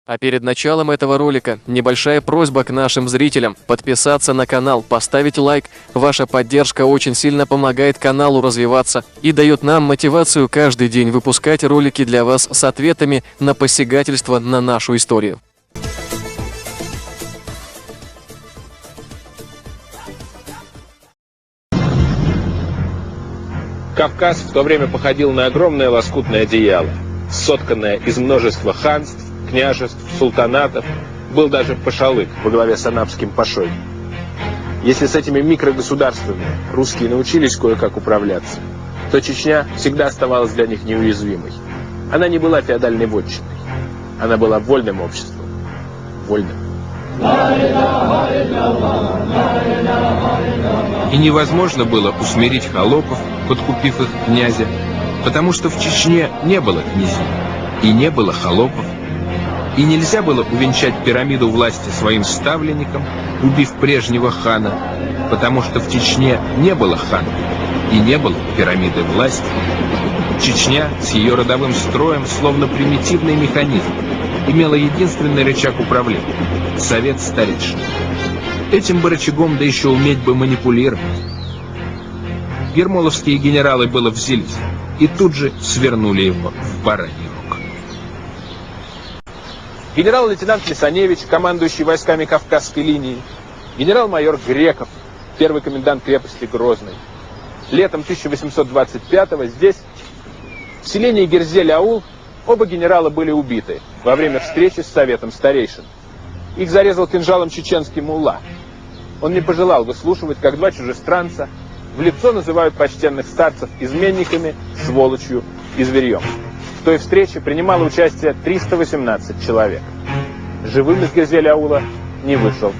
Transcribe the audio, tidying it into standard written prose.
А перед началом этого ролика небольшая просьба к нашим зрителям подписаться на канал, поставить лайк. Ваша поддержка очень сильно помогает каналу развиваться и дает нам мотивацию каждый день выпускать ролики для вас с ответами на посягательство на нашу историю. Кавказ в то время походил на огромное лоскутное одеяло, сотканное из множества ханств, княжеств, султанатов. Был даже пашалык во главе с анапским пашой. Если с этими микрогосударствами русские научились кое-как управляться, то Чечня всегда оставалась для них неуязвимой. Она не была феодальной вотчиной. Она была вольным обществом. Вольным. И невозможно было усмирить холопов, подкупив их князя, потому что в Чечне не было князей и не было холопов. И нельзя было увенчать пирамиду власти своим ставленникам, убив прежнего хана, потому что в Чечне не было хана и не было пирамиды власти. Чечня с ее родовым строем, словно примитивный механизм, имела единственный рычаг управления — совет старейшин. Этим бы рычагом, да еще уметь бы манипулировать. Ермоловские генералы было взялись и тут же свернули его в бараний рог. Генерал-лейтенант Лисаневич, командующий войсками Кавказской линии, генерал-майор Греков, первый комендант крепости Грозной. Летом 1825-го здесь, в селении Герзель-Аул, оба генерала были убиты во время встречи с советом старейшин. Их зарезал кинжалом чеченский мулла. Он не пожелал выслушивать, как два чужестранца в лицо называют почтенных старцев изменниками, сволочью и зверьем. В той встрече принимало участие 318 человек. Живым из Герзель-Аула не вышел